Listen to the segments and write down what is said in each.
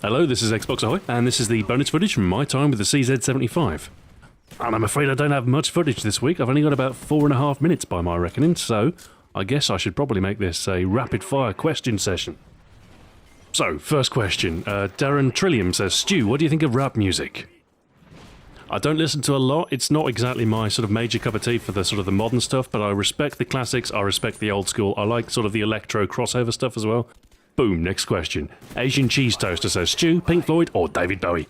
Hello, this is Xbox Ahoy, and this is the bonus footage from my time with the CZ75. And I'm afraid I don't have much footage this week. I've only got about 4.5 minutes by my reckoning, so I guess I should probably make this a rapid-fire question session. So, first question. Darren Trillium says, Stu, what do you think of rap music? I don't listen to a lot. It's not exactly my sort of major cup of tea for the sort of the modern stuff, but I respect the classics, I respect the old school. I like sort of the electro crossover stuff as well. Boom, next question. Asian Cheese Toaster says, Stu, Pink Floyd or David Bowie?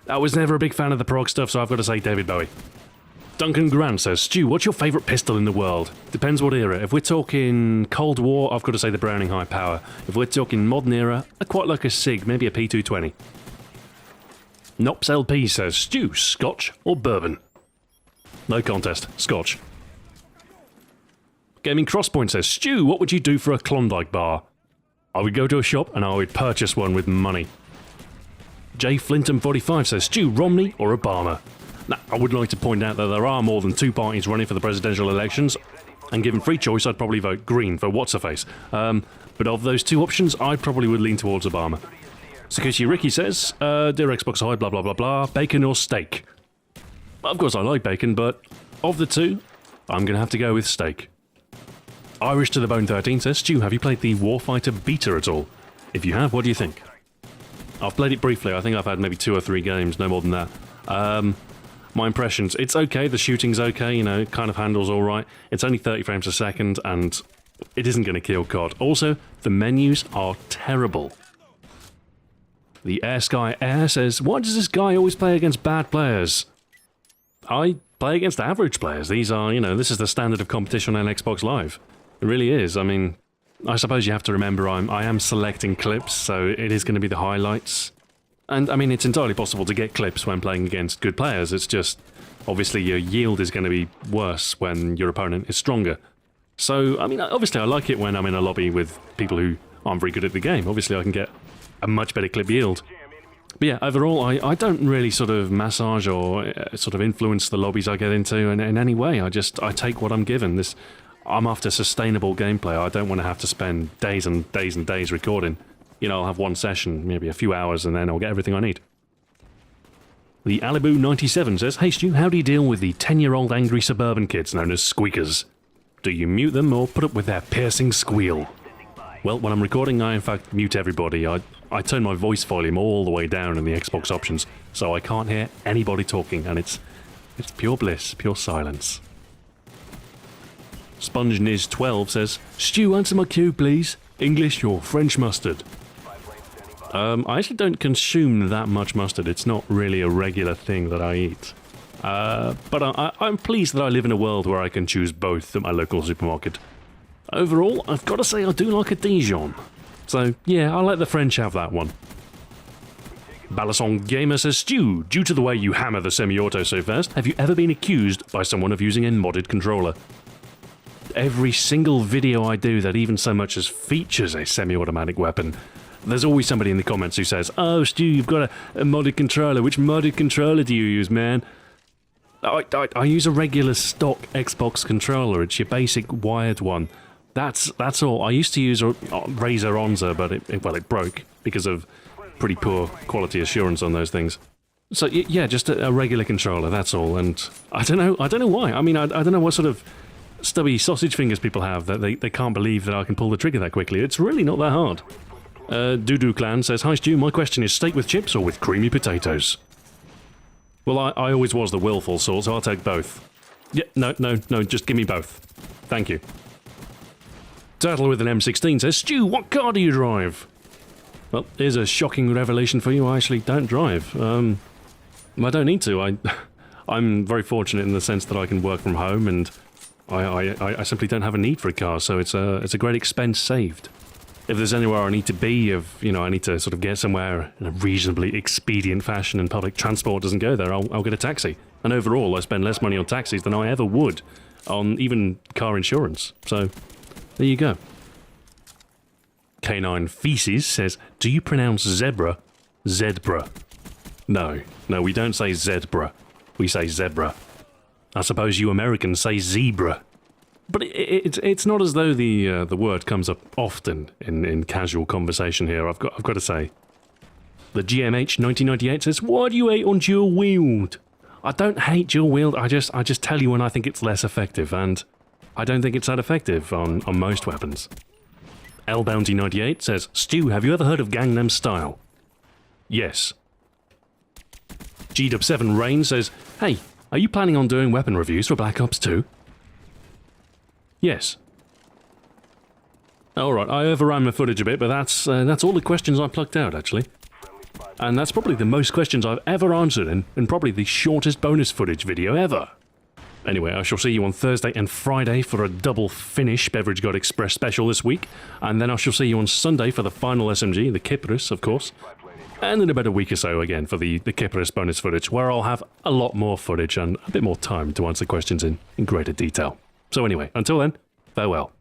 I was never a big fan of the prog stuff, so I've got to say David Bowie. Duncan Grant says, Stu, what's your favourite pistol in the world? Depends what era. If we're talking Cold War, I've got to say the Browning High Power. If we're talking modern era, I quite like a SIG, maybe a P220. Nops LP says, Stu, Scotch or bourbon? No contest, Scotch. Gaming Crosspoint says, Stu, what would you do for a Klondike bar? I would go to a shop and I would purchase one with money. J Flinton45 says, Stu, Romney or Obama? Now, I would like to point out that there are more than two parties running for the presidential elections, and given free choice, I'd probably vote Green for What's-Her-Face. But of those two options, I probably would lean towards Obama. Sakushi Ricky says, Dear Xbox Ahoy, blah blah blah blah, bacon or steak? Of course I like bacon, but of the two, I'm going to have to go with steak. Irish to the Bone 13 says, Stu, have you played the Warfighter beta at all? If you have, what do you think? I've played it briefly. I think I've had maybe 2 or 3 games, no more than that. My impressions, it's okay, the shooting's okay, you know, it kind of handles alright. It's only 30 frames a second, and it isn't going to kill COD. Also, the menus are terrible. The Air Sky Air says, why does this guy always play against bad players? I play against average players. These are, you know, this is the standard of competition on Xbox Live. It really is. I mean, I suppose you have to remember I am selecting clips, so it is going to be the highlights. And, I mean, it's entirely possible to get clips when playing against good players. It's just, obviously, your yield is going to be worse when your opponent is stronger. So, I mean, obviously, I like it when I'm in a lobby with people who aren't very good at the game. Obviously, I can get a much better clip yield. But yeah, overall, I don't really sort of massage or sort of influence the lobbies I get into in any way. I take what I'm given. I'm after sustainable gameplay. I don't want to have to spend days and days and days recording. You know, I'll have one session, maybe a few hours, and then I'll get everything I need. The Alibu97 says, Hey Stu, how do you deal with the 10-year-old angry suburban kids known as squeakers? Do you mute them or put up with their piercing squeal? Well, when I'm recording, I in fact mute everybody. I turn my voice volume all the way down in the Xbox options, so I can't hear anybody talking, and it's pure bliss, pure silence. SpongeNiz12 says, Stu, answer my cue, please. English or French mustard? I actually don't consume that much mustard. It's not really a regular thing that I eat. But I'm pleased that I live in a world where I can choose both at my local supermarket. Overall, I've got to say I do like a Dijon. So, yeah, I'll let the French have that one. Balasson Gamer says, Stu, due to the way you hammer the semi-auto so fast, have you ever been accused by someone of using a modded controller? Every single video I do that even so much as features a semi-automatic weapon, there's always somebody in the comments who says, Oh, Stu, you've got a modded controller. Which modded controller do you use, man? I use a regular stock Xbox controller. It's your basic wired one. That's all. I used to use a Razer Onza, but it broke because of pretty poor quality assurance on those things. So yeah, just a regular controller, that's all. And I don't know why. I mean, I don't know what sort of stubby sausage fingers people have that they can't believe that I can pull the trigger that quickly. It's really not that hard. Doodoo Clan says, Hi Stu, my question is steak with chips or with creamy potatoes? Well, I always was the willful sort, so I'll take both. Yeah, no, just give me both. Thank you. Turtle with an M16 says, Stu, what car do you drive? Well, here's a shocking revelation for you. I actually don't drive. I don't need to. I'm very fortunate in the sense that I can work from home, and I simply don't have a need for a car, so it's a great expense saved. If there's anywhere I need to be, I need to sort of get somewhere in a reasonably expedient fashion and public transport doesn't go there, I'll get a taxi. And overall, I spend less money on taxis than I ever would on even car insurance. So, there you go. Canine Feces says, do you pronounce zebra, zebra? No, we don't say zebra. We say zebra. I suppose you Americans say zebra. But it's not as though the word comes up often in casual conversation here, I've got to say. The GMH 1998 says, why do you hate on dual wield? I don't hate dual wield, I just tell you when I think it's less effective, and I don't think it's that effective on most weapons. L Bounty 98 says, Stu, have you ever heard of Gangnam Style? Yes. GW7 Rain says, hey, are you planning on doing weapon reviews for Black Ops 2? Yes. Alright, I overran my footage a bit, but that's all the questions I plucked out, actually. And that's probably the most questions I've ever answered in probably the shortest bonus footage video ever. Anyway, I shall see you on Thursday and Friday for a double finish Beverage God Express special this week, and then I shall see you on Sunday for the final SMG, the Kypris, of course, and in about a week or so again for the Kypris bonus footage, where I'll have a lot more footage and a bit more time to answer questions in greater detail. So anyway, until then, farewell.